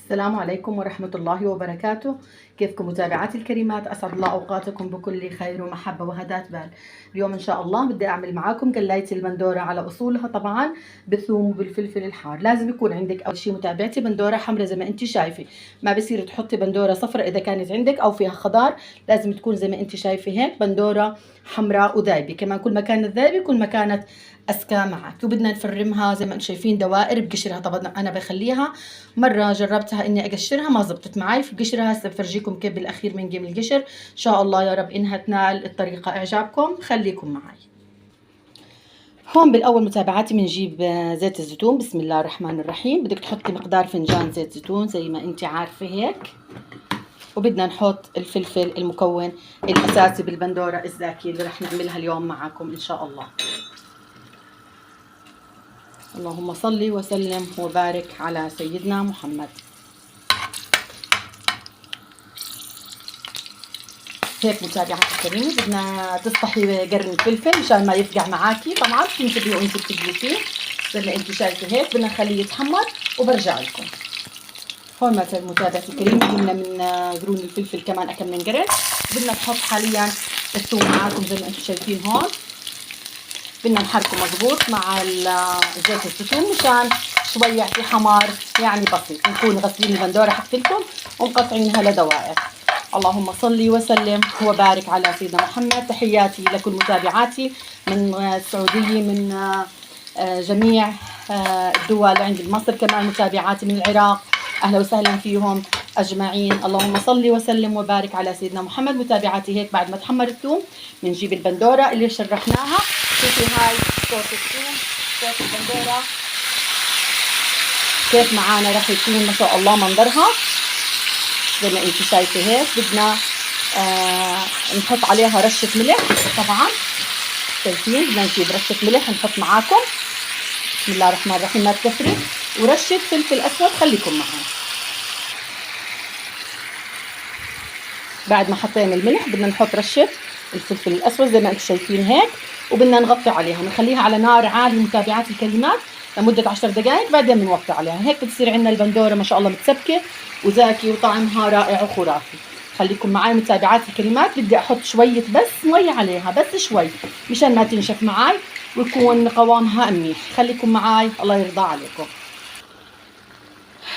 السلام عليكم ورحمة الله وبركاته. كيفكم متابعاتي الكريمات؟ أسعد الله أوقاتكم بكل خير ومحبة وهداة بال. اليوم إن شاء الله بدي أعمل معاكم قلاية البندورة على أصولها، طبعا بالثوم وبالفلفل الحار. لازم يكون عندك أول شيء متابعتي بندورة حمراء زي ما أنت شايفة، ما بصير تحطي بندورة صفراء إذا كانت عندك أو فيها خضار، لازم تكون زي ما أنت شايفة هيك بندورة حمراء ودايبة. كمان كل ما كانت ذايبة كل ما كانت أذكى معك. وبدنا نفرمها زي ما انتم شايفين دوائر بقشرها. طبعا أنا بخليها، مرة جربتها إني أقشرها ما زبطت معي في قشرها، هسه بفرجيكم كيف بالأخير بنجيب القشر. إن شاء الله يا رب إنها تنال الطريقة إعجابكم. خليكم معي. هون بالأول متابعاتي بنجيب زيت الزيتون. بسم الله الرحمن الرحيم. بدك تحطي مقدار فنجان زيت زيتون زي ما انت عارفة هيك. وبدنا نحط الفلفل المكون الأساسي بالبندورة الزاكية اللي رح نعملها اليوم معكم إن شاء الله. اللهم صل وسلم وبارك على سيدنا محمد. هيك متابعة الكريمة بدنا تصطحي قرن الفلفل مشان ما يفقع معاكي. طبعا تنتبهي وانت بتجلسيه زي ما انت شايفة هيك. بدنا نخليه يتحمر وبرجع لكم. هون متابعة الكريمة جبنا من قرون الفلفل كمان كم من قرن. بدنا نحط حاليا الثوم معاكم زي ما انتم شايفين هون. بدنا نحركه مضبوط مع زيت الزيتون مشان شوي يعطي حمار يعني بسيط. نكون غسلين البندورة حقتكم ومقطعينها لدوائر. اللهم صل وسلم وبارك على سيدنا محمد. تحياتي لكل متابعاتي من السعودية، من جميع الدول، عند مصر كمان متابعاتي من العراق، أهلا وسهلا فيهم أجمعين. اللهم صل وسلم وبارك على سيدنا محمد. متابعاتي هيك بعد ما تحمر الثوم بنجيب البندورة اللي شرحناها. شوفي هاي صوت الثوم، صوت البندورة كيف معانا رح يكون ما شاء الله منظرها زي ما انت شايفه هيك. بدنا نحط عليها رشه ملح. طبعا شايفين بدنا نجيب رشه ملح نحط معاكم. بسم الله الرحمن الرحيم، ما تكثري. ورشه فلفل اسود. خليكم معنا. بعد ما حطينا الملح بدنا نحط رشه الفلفل الاسود زي ما انتم شايفين هيك. وبدنا نغطي عليها، بنخليها على نار عاليه متابعات الكلمات لمده 10 دقائق، بعدين بنوطي عليها. هيك بتصير عندنا البندوره ما شاء الله متسبكه وزاكي وطعمها رائع وخرافي. خليكم معي متابعات الكلمات. بدي احط شويه بس مي عليها، بس شوي مشان ما تنشف معي ويكون قوامها منيح. خليكم معي الله يرضى عليكم.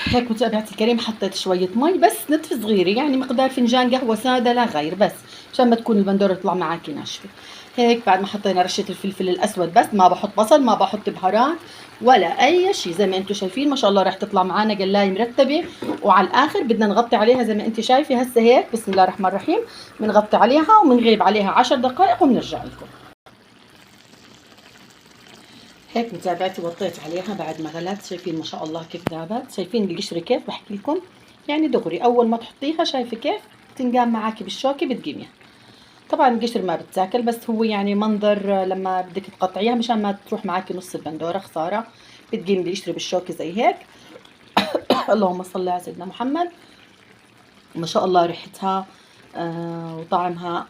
هيك متابعتي الكريم حطيت شوية مي بس نتف صغيرة، يعني مقدار فنجان قهوة سادة لا غير، بس عشان ما تكون البندورة تطلع معاكي ناشفة. هيك بعد ما حطينا رشة الفلفل الأسود بس، ما بحط بصل، ما بحط بهارات ولا أي شيء. زي ما انتم شايفين ما شاء الله راح تطلع معانا قلاية مرتبة. وعلى الآخر بدنا نغطي عليها زي ما انت شايفة هسه هيك. بسم الله الرحمن الرحيم. بنغطي عليها وبنغيب عليها 10 دقائق وبنرجع لكم. هيك متابعتي وطيت عليها بعد ما غلت. شايفين ما شاء الله كيف ذابت. شايفين القشرة كيف بحكي لكم، يعني دغري اول ما تحطيها شايفه كيف تنقام معاكي بالشوكه بتقيميها. طبعا القشر ما بتاكل بس هو يعني منظر لما بدك تقطعيها مشان ما تروح معاكي نص البندوره خساره. بتقيم القشره بالشوكه زي هيك. اللهم صل على سيدنا محمد. ما شاء الله ريحتها وطعمها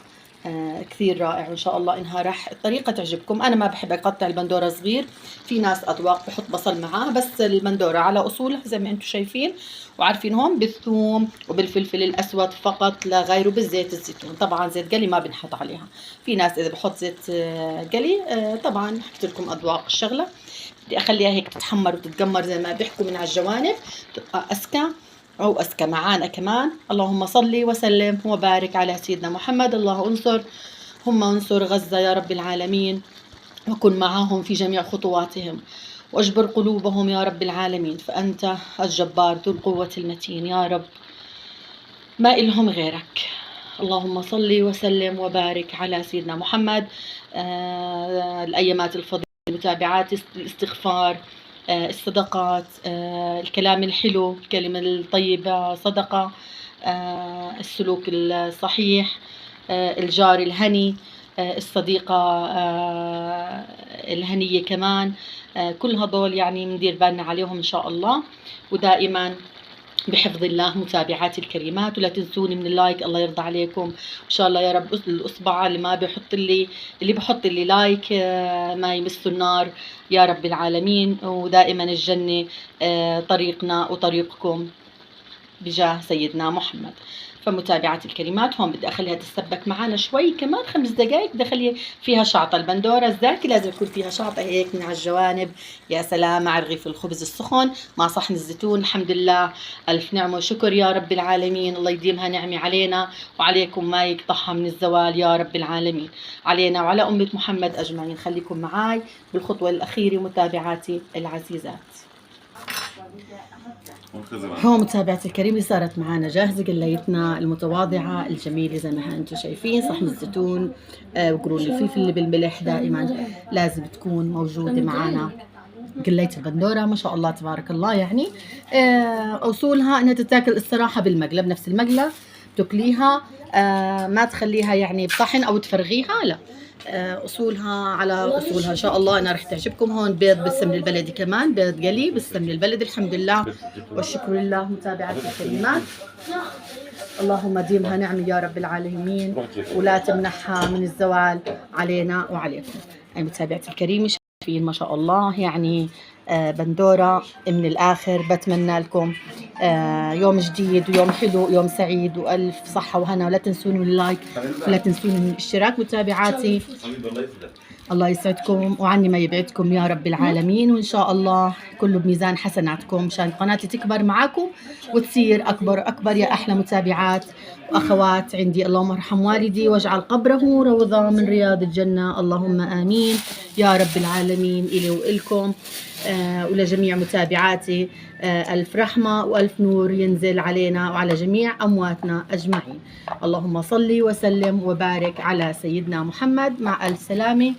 كثير رائع، وان شاء الله انها راح الطريقه تعجبكم. انا ما بحب اقطع البندوره صغير، في ناس اذواق بحط بصل معاه، بس البندوره على اصولها زي ما انتم شايفين وعارفين هون بالثوم وبالفلفل الاسود فقط لا غير، وبالزيت الزيتون. طبعا زيت قلي ما بنحط عليها. في ناس اذا بحط زيت قلي طبعا حكيت لكم اذواق الشغله. بدي اخليها هيك تتحمر وتتقمر زي ما بيحكوا من على الجوانب، تبقى اسكى أو أزكى معانا كمان. اللهم صل وسلم وبارك على سيدنا محمد. الله انصر، هم انصر غزة يا رب العالمين، وكن معهم في جميع خطواتهم، واجبر قلوبهم يا رب العالمين، فأنت الجبار ذو القوة المتين يا رب، ما إلهم غيرك. اللهم صل وسلم وبارك على سيدنا محمد. الأيامات الفضيلة، المتابعات، الاستغفار، الصدقات، الكلام الحلو، الكلمة الطيبة صدقة، السلوك الصحيح، الجار الهني، الصديقة الهنية كمان. كل هذول يعني مندير بالنا عليهم إن شاء الله. ودائما بحفظ الله متابعاتي الكريمات، ولا تنسوني من اللايك. الله يرضى عليكم ان شاء الله يا رب. الاصبع اللي ما بيحط لي، اللي بحط لي لايك ما يمس النار يا رب العالمين. ودائما الجنة طريقنا وطريقكم. بجاه سيدنا محمد. فمتابعاتي الكريمات هون بدي اخليها تتسبك معنا شوي كمان 5 دقائق. بدي اخلي فيها شعطه. البندوره الزاكي لازم يكون فيها شعطه هيك من على الجوانب. يا سلام مع رغيف الخبز السخن مع صحن الزيتون. الحمد لله الف نعمه وشكر يا رب العالمين. الله يديمها نعمه علينا وعليكم ما يقطعها من الزوال يا رب العالمين. علينا وعلى امه محمد اجمعين. خليكم معاي بالخطوه الاخيره متابعاتي العزيزات. هون متابعتي الكريمة صارت معنا جاهزة قليتنا المتواضعة الجميلة زي ما انتم شايفين. صحن الزيتون وقرون الفلفل اللي بالملح دائما لازم تكون موجودة معنا. قلية البندورة ما شاء الله تبارك الله. يعني أصولها أنها تتاكل الصراحة بالمقلب. نفس المقلب تاكليها ما تخليها يعني بصحن أو تفرغيها، لا اصولها على اصولها ان شاء الله. انا رح تعجبكم. هون بيض بالسمن البلدي كمان، بيض قلي بالسمن البلدي. الحمد لله والشكر لله. متابعاتي الكريمات اللهم ديمها نعمه يا رب العالمين ولا تمنحها من الزوال علينا وعليكم. اي متابعتي الكريمه شايفين ما شاء الله يعني بندورة من الآخر. بتمنى لكم يوم جديد ويوم حلو يوم سعيد وألف صحة وهنا. ولا تنسوني اللايك ولا تنسوني الاشتراك متابعاتي. الله يسعدكم وعني ما يبعدكم يا رب العالمين. وإن شاء الله كله بميزان حسناتكم مشان قناتي تكبر معاكم وتصير أكبر أكبر يا أحلى متابعات وأخوات عندي. اللهم ارحم والدي واجعل قبره روضة من رياض الجنة. اللهم آمين يا رب العالمين. إلي وإلكم ولجميع متابعاتي ألف رحمة وألف نور ينزل علينا وعلى جميع أمواتنا أجمعين. اللهم صل وسلم وبارك على سيدنا محمد. مع ألف سلامة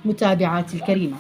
متابعاتي الكريمة.